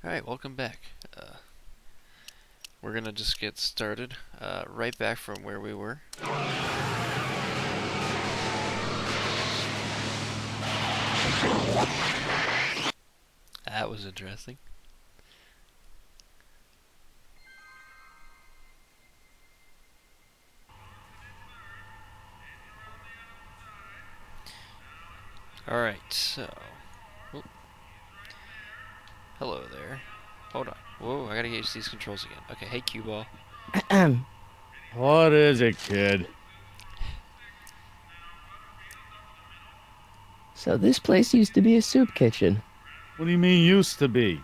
Alright, welcome back. We're gonna just get started right back from where we were. That was interesting. Alright, so... Oh. Hello there. Hold on. Whoa, I gotta get used to these controls again. Okay, hey Cue-Ball. What is it, kid? So this place used to be a soup kitchen. What do you mean used to be?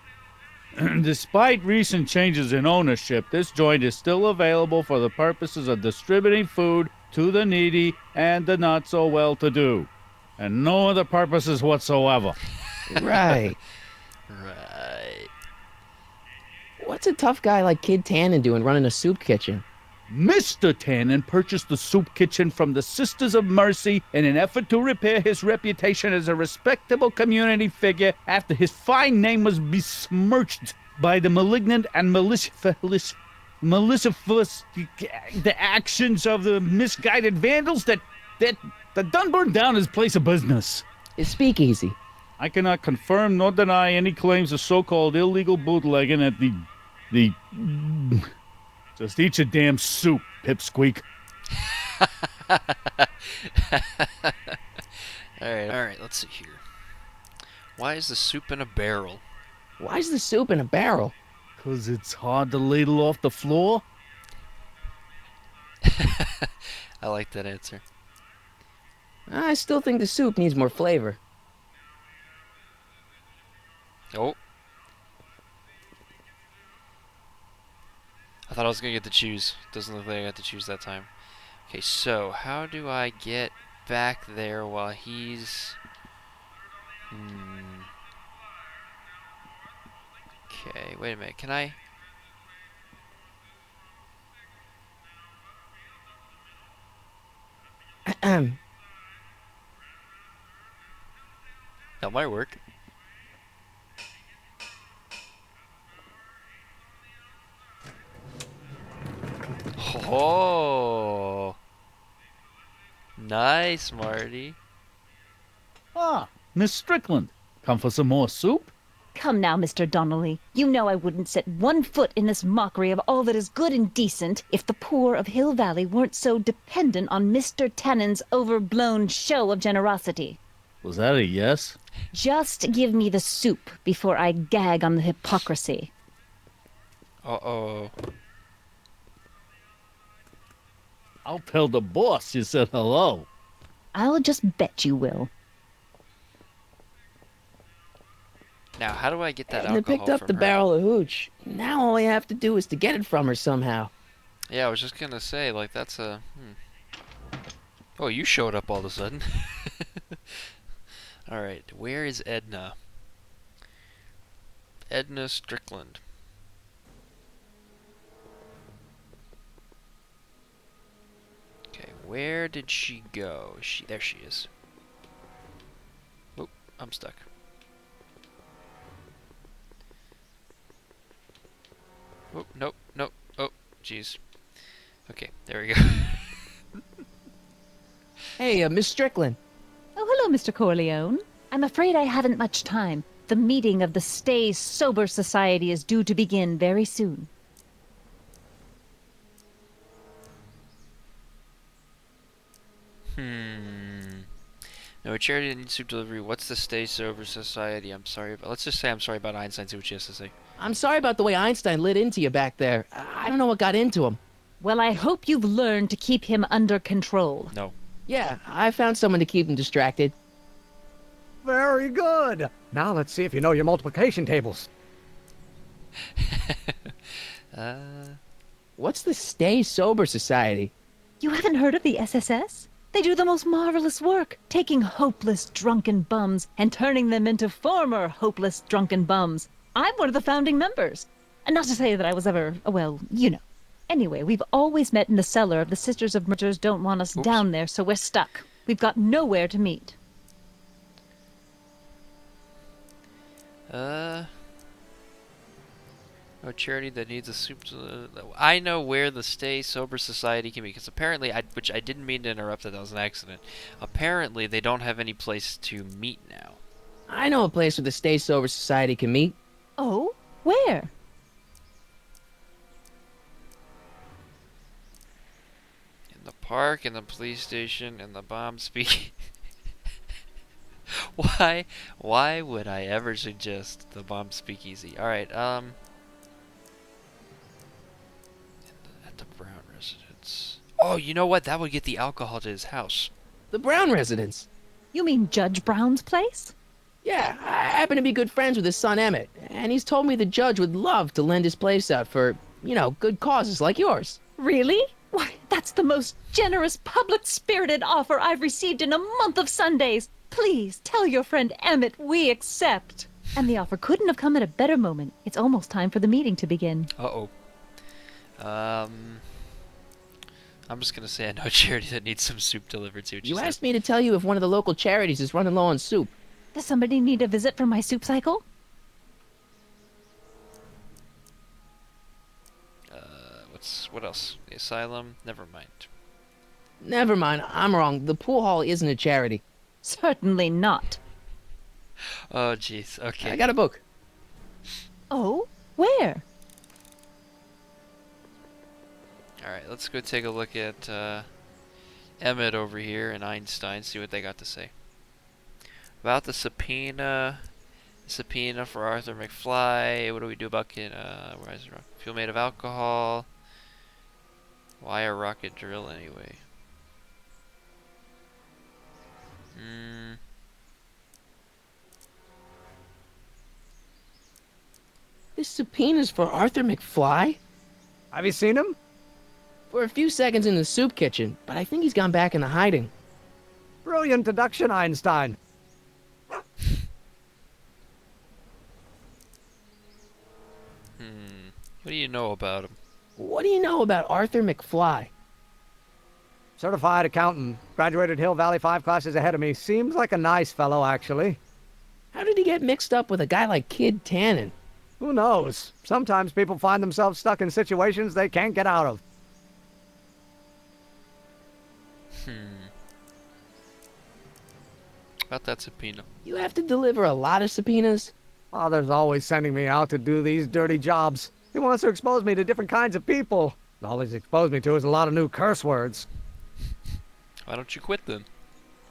Despite recent changes in ownership, this joint is still available for the purposes of distributing food to the needy and the not so well-to-do, and no other purposes whatsoever. Right. Right. What's a tough guy like Kid Tannen doing running a soup kitchen? Mr. Tannen purchased the soup kitchen from the Sisters of Mercy in an effort to repair his reputation as a respectable community figure after his fine name was besmirched by the malignant and malicious the actions of the misguided vandals that done burned down his place of business. His speakeasy. I cannot confirm nor deny any claims of so-called illegal bootlegging at the just eat your damn soup, pipsqueak. Alright, let's see here. Why is the soup in a barrel? Why's the soup in a barrel? 'Cause it's hard to ladle off the floor? I like that answer. I still think the soup needs more flavor. Oh. I thought I was gonna get to choose. Doesn't look like I got to choose that time. Okay, so how do I get back there while he's... Okay, wait a minute. Can I... That might work. Oh, nice, Marty. Ah, Miss Strickland. Come for some more soup? Come now, Mr. Donnelly. You know I wouldn't set one foot in this mockery of all that is good and decent if the poor of Hill Valley weren't so dependent on Mr. Tannen's overblown show of generosity. Was that a yes? Just give me the soup before I gag on the hypocrisy. Uh-oh. I'll tell the boss you said hello. I'll just bet you will. Now, how do I get that And they alcohol picked up from the her? barrel of hooch. Now all I have to do is to get it from her somehow. Yeah, I was just gonna say, like, that's a... Oh, you showed up all of a sudden. Alright, where is Edna? Edna Strickland. Okay, where did she go? There she is. Oh, I'm stuck. Oh, nope, nope. Oh, jeez. Okay, there we go. Hey, Miss Strickland. Oh, hello, Mr. Corleone. I'm afraid I haven't much time. The meeting of the Stay Sober Society is due to begin very soon. No, charity needs soup delivery. What's the Stay Sober Society? I'm sorry about... Let's just say I'm sorry about Einstein, see what she has to say. I'm sorry about the way Einstein lit into you back there. I don't know what got into him. Well, I hope you've learned to keep him under control. No. Yeah, I found someone to keep him distracted. Very good. Now let's see if you know your multiplication tables. What's the Stay Sober Society? You haven't heard of the SSS? They do the most marvelous work, taking hopeless drunken bums and turning them into former hopeless drunken bums. I'm one of the founding members. And not to say that I was ever, well, you know. Anyway, we've always met in the cellar of the Sisters of Murders don't want us down there, so we're stuck. We've got nowhere to meet. A charity that needs a soup. I know where the Stay Sober Society can be, because apparently, which I didn't mean to interrupt. That was an accident. Apparently, they don't have any place to meet now. I know a place where the Stay Sober Society can meet. Oh, where? In the park, in the police station, in the bomb speak. Why would I ever suggest the bomb speakeasy? All right, at the Brown residence. Oh, you know what? That would get the alcohol to his house. The Brown residence. You mean Judge Brown's place? Yeah, I happen to be good friends with his son Emmett, and he's told me the judge would love to lend his place out for, good causes like yours. Really? Why, that's the most generous, public-spirited offer I've received in a month of Sundays. Please tell your friend Emmett we accept. And the offer couldn't have come at a better moment. It's almost time for the meeting to begin. Uh-oh. I'm just gonna say I know a charity that needs some soup delivered. See what You says. asked me to tell you if one of the local charities is running low on soup. Does somebody need a visit from my soup cycle? What else? The asylum? Never mind. Never mind, I'm wrong. The pool hall isn't a charity. Certainly not. Oh, jeez. I Okay. got a book. Oh, where? Alright, let's go take a look at Emmett over here and Einstein, see what they got to say. About the subpoena for Arthur McFly. What do we do about where is it? Fuel made of alcohol. Why a rocket drill anyway? This subpoena's for Arthur McFly? Have you seen him? For a few seconds in the soup kitchen, but I think he's gone back into hiding. Brilliant deduction, Einstein. What do you know about him? What do you know about Arthur McFly? Certified accountant. Graduated Hill Valley 5 classes ahead of me. Seems like a nice fellow, actually. How did he get mixed up with a guy like Kid Tannen? Who knows? Sometimes people find themselves stuck in situations they can't get out of. About that subpoena. You have to deliver a lot of subpoenas? Father's always sending me out to do these dirty jobs. He wants to expose me to different kinds of people. All he's exposed me to is a lot of new curse words. Why don't you quit then?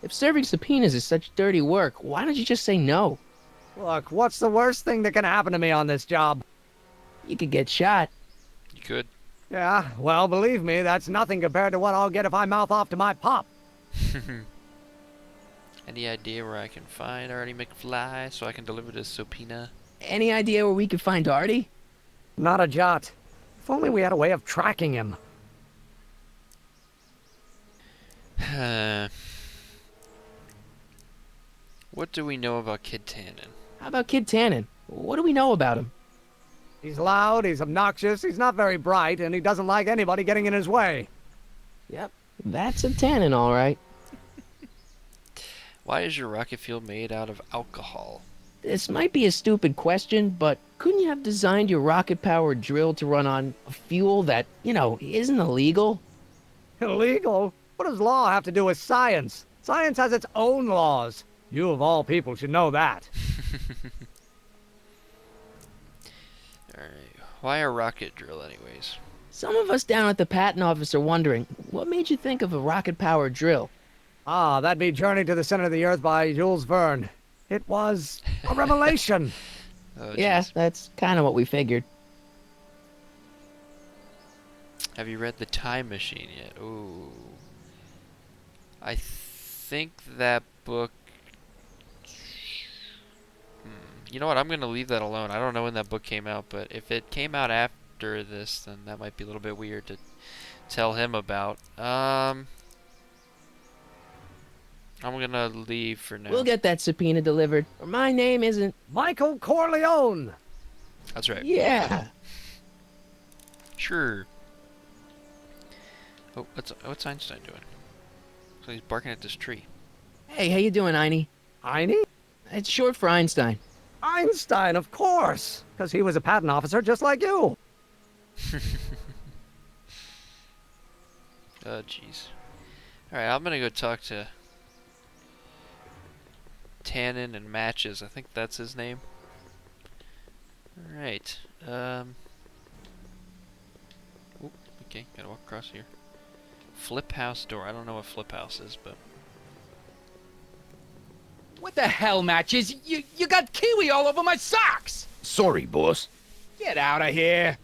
If serving subpoenas is such dirty work, why don't you just say no? Look, what's the worst thing that can happen to me on this job? You could get shot. You could. Yeah, well, believe me, that's nothing compared to what I'll get if I mouth off to my pop. Any idea where I can find Artie McFly so I can deliver this subpoena? Any idea where we could find Artie? Not a jot. If only we had a way of tracking him. What do we know about Kid Tannen? How about Kid Tannen? What do we know about him? He's loud, he's obnoxious, he's not very bright, and he doesn't like anybody getting in his way. Yep, that's a Tannen, all right. Why is your rocket fuel made out of alcohol? This might be a stupid question, but couldn't you have designed your rocket-powered drill to run on a fuel that, isn't illegal? Illegal? What does law have to do with science? Science has its own laws. You, of all people, should know that. Alright. Why a rocket drill anyways? Some of us down at the patent office are wondering, what made you think of a rocket-powered drill? Ah, that'd be Journey to the Center of the Earth by Jules Verne. It was a revelation. Oh, Yeah, jeez. that's kind of what we figured. Have you read The Time Machine yet? Ooh. I think that book... You know what? I'm going to leave that alone. I don't know when that book came out, but if it came out after this, then that might be a little bit weird to tell him about. I'm going to leave for now. We'll get that subpoena delivered, or my name isn't... Michael Corleone. That's right. Yeah. Sure. Oh, what's Einstein doing? So he's barking at this tree. Hey, how you doing, Einie? Einie? It's short for Einstein. Einstein, of course, because he was a patent officer just like you. Oh, jeez. Alright, I'm gonna go talk to Tannen and Matches. I think that's his name. Alright. Oop, okay, gotta walk across here. Flip house door. I don't know what flip house is, but... What the hell, Matches? You got kiwi all over my socks! Sorry, boss. Get out of here!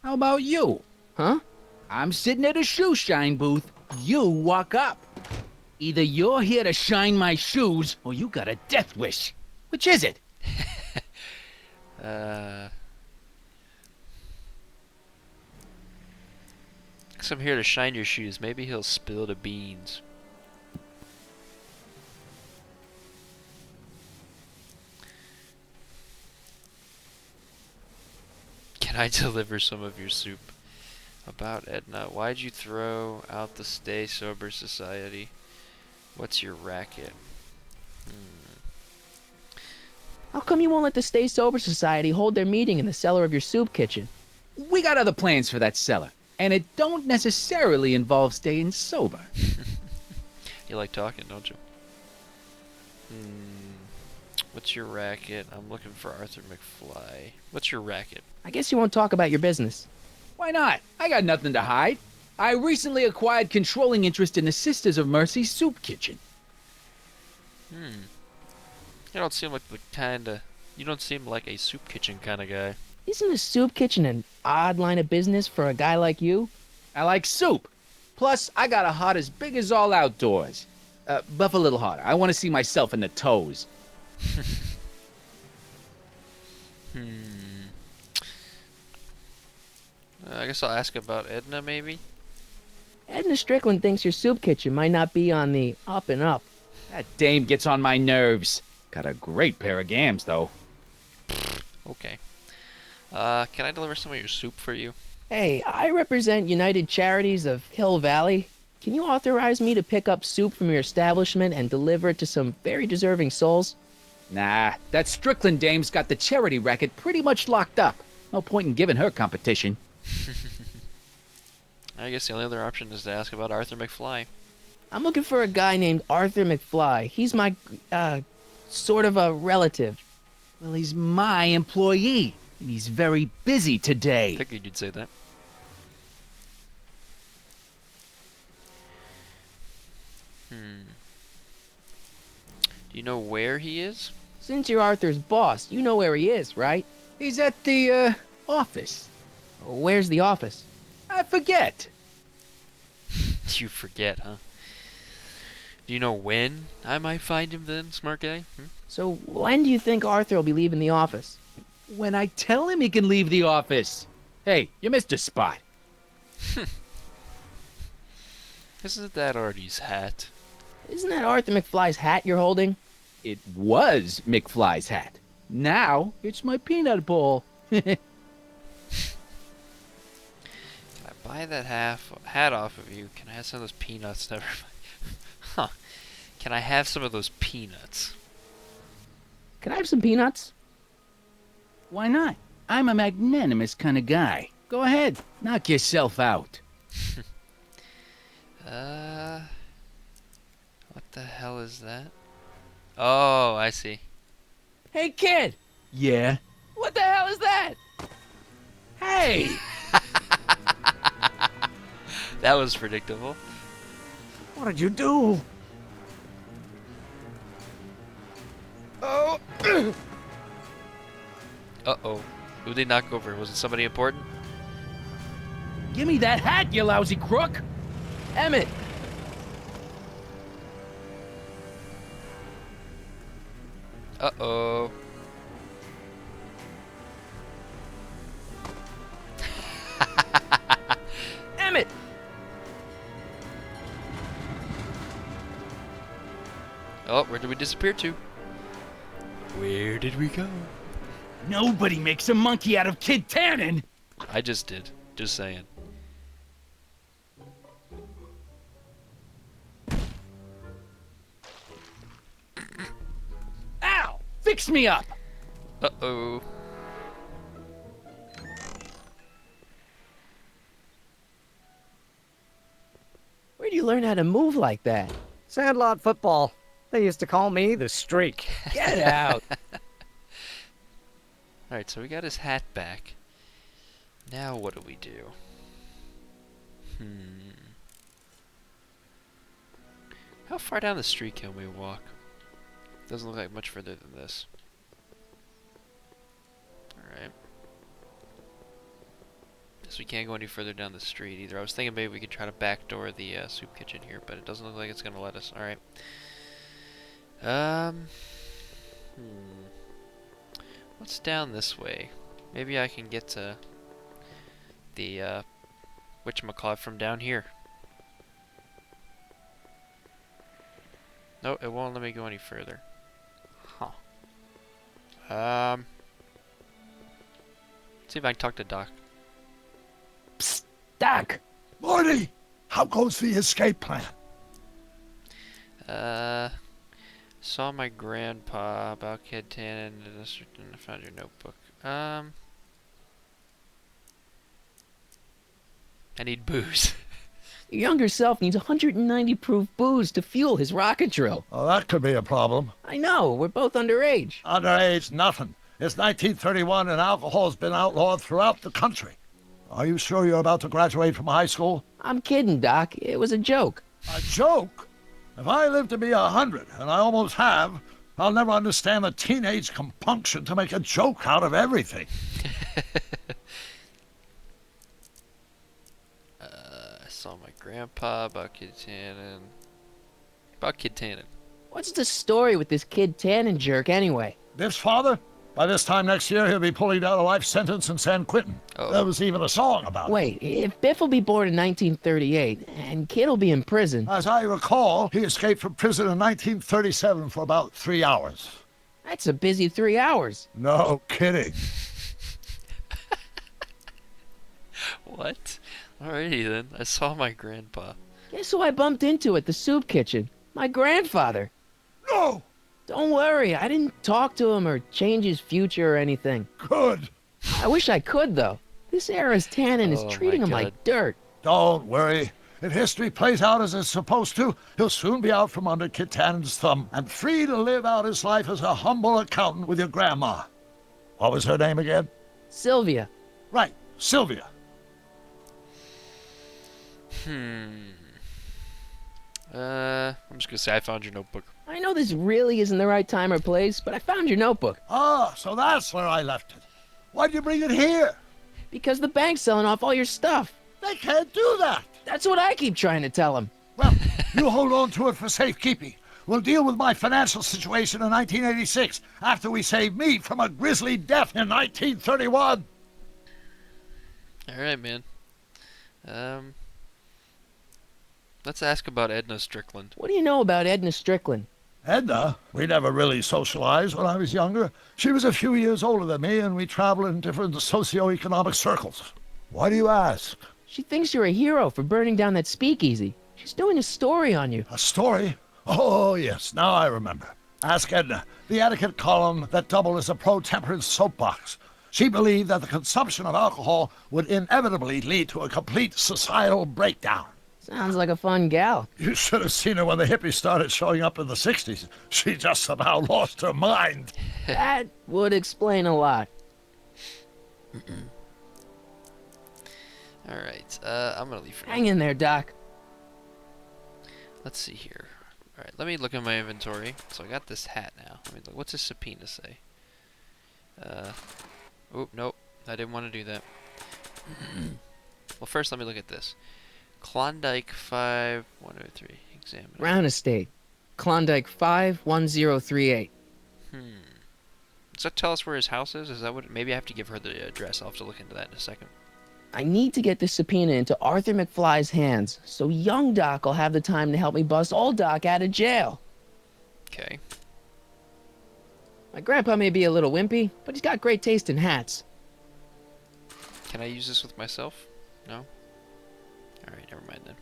How about you? Huh? I'm sitting at a shoe shine booth. You walk up. Either you're here to shine my shoes, or you got a death wish. Which is it? Guess I'm here to shine your shoes. Maybe he'll spill the beans. Can I deliver some of your soup? About Edna. Why'd you throw out the Stay Sober Society? What's your racket? How come you won't let the Stay Sober Society hold their meeting in the cellar of your soup kitchen? We got other plans for that cellar, and it don't necessarily involve staying sober. You like talking, don't you? What's your racket? I'm looking for Arthur McFly. What's your racket? I guess you won't talk about your business. Why not? I got nothing to hide. I recently acquired controlling interest in the Sisters of Mercy soup kitchen. You don't seem like the kinda... You don't seem like a soup kitchen kind of guy. Isn't a soup kitchen an odd line of business for a guy like you? I like soup. Plus, I got a heart as big as all outdoors. Buff a little harder. I want to see myself in the toes. I guess I'll ask about Edna, maybe? Edna Strickland thinks your soup kitchen might not be on the up and up. That dame gets on my nerves. Got a great pair of gams, though. Okay. Can I deliver some of your soup for you? Hey, I represent United Charities of Hill Valley. Can you authorize me to pick up soup from your establishment and deliver it to some very deserving souls? Nah, that Strickland dame's got the charity racket pretty much locked up. No point in giving her competition. I guess the only other option is to ask about Arthur McFly. I'm looking for a guy named Arthur McFly. He's my, sort of a relative. Well, he's my employee, and he's very busy today. I figured you'd say that. Do you know where he is? Since you're Arthur's boss, you know where he is, right? He's at the, office. Where's the office? I forget. You forget, huh? Do you know when I might find him then, smart guy? So when do you think Arthur will be leaving the office? When I tell him he can leave the office. Hey, you missed a spot. Isn't that Artie's hat? Isn't that Arthur McFly's hat you're holding? It was McFly's hat. Now, it's my peanut bowl. If I buy that hat off of you, can I have some of those peanuts? Never mind. Huh. Can I have some of those peanuts? Can I have some peanuts? Why not? I'm a magnanimous kind of guy. Go ahead, knock yourself out. What the hell is that? Oh, I see. Hey, kid! Yeah? What the hell is that? Hey! That was predictable. What did you do? Uh-oh. Who did they knock over? Was it somebody important? Give me that hat, you lousy crook! Emmett! Uh-oh. Emmett! Oh, where did we disappear to? Where did we go? Nobody makes a monkey out of Kid Tannen! I just did. Just saying. Ow! Fix Fix me up! Uh-oh. Where'd you learn how to move like that? Sandlot football. They used to call me the Streak. Get out. Alright, so we got his hat back. Now what do we do? How far down the street can we walk? Doesn't look like much further than this. Alright. Guess we can't go any further down the street either. I was thinking maybe we could try to backdoor the soup kitchen here, but it doesn't look like it's gonna let us. Alright. What's down this way? Maybe I can get to the whatchamacallit from down here. No, it won't let me go any further. Huh. See if I can talk to Doc. Psst, Doc. Morty, how goes the escape plan? Saw my grandpa about Kid Tannen in the district and I found your notebook. I need booze. Your younger self needs 190 proof booze to fuel his rocket drill. Oh, that could be a problem. I know, we're both underage. Underage, nothing. It's 1931 and alcohol's been outlawed throughout the country. Are you sure you're about to graduate from high school? I'm kidding, Doc. It was a joke. A joke? If I live to be 100, and I almost have, I'll never understand the teenage compunction to make a joke out of everything. I saw my grandpa about Kid Tannen. About Kid Tannen. What's the story with this Kid Tannen jerk anyway? Biff's father? By this time next year, he'll be pulling down a life sentence in San Quentin. Oh. There was even a song about it. Wait, if Biff will be born in 1938 and Kid will be in prison, As I recall, he escaped from prison in 1937 for about 3 hours. that's a busy 3 hours. No kidding. What? Alrighty then. I saw my grandpa. Guess who I bumped into at the soup kitchen? My grandfather. No! Don't worry, I didn't talk to him or change his future or anything. Good. I wish I could, though. This era's Tannen is Oh, treating my him God. like dirt. Don't worry. If history plays out as it's supposed to, he'll soon be out from under Kit Tannen's thumb and free to live out his life as a humble accountant with your grandma. What was her name again? Sylvia. Right, Sylvia. I'm just gonna say I found your notebook. I know this really isn't the right time or place, but I found your notebook. Ah, so that's where I left it. Why'd you bring it here? Because the bank's selling off all your stuff. They can't do that. That's what I keep trying to tell him. Well, you hold on to it for safekeeping. We'll deal with my financial situation in 1986 after we save me from a grisly death in 1931. Alright, man. Let's ask about Edna Strickland. What do you know about Edna Strickland? Edna, we never really socialized when I was younger. She was a few years older than me, and we traveled in different socioeconomic circles. Why do you ask? She thinks you're a hero for burning down that speakeasy. She's doing a story on you. A story? Oh, yes, now I remember. Ask Edna, the etiquette column that doubled as a pro-temperance soapbox. She believed that the consumption of alcohol would inevitably lead to a complete societal breakdown. Sounds like a fun gal. You should have seen her when the hippies started showing up in the 60s. She just somehow lost her mind. That would explain a lot. Alright, I'm gonna leave for now. Hang in there, Doc. Let's see here. Alright, let me look at my inventory. So I got this hat now. Let me look. What's this subpoena say? Oh, nope. I didn't want to do that. Well, first let me look at this. Klondike 5103. Examine. Brown Estate. Klondike 51038. Does that tell us where his house is? Is that what? Maybe I have to give her the address. I'll have to look into that in a second. I need to get this subpoena into Arthur McFly's hands, so young Doc will have the time to help me bust old Doc out of jail. Okay. My grandpa may be a little wimpy, but he's got great taste in hats. Can I use this with myself? No? Alright, never mind then.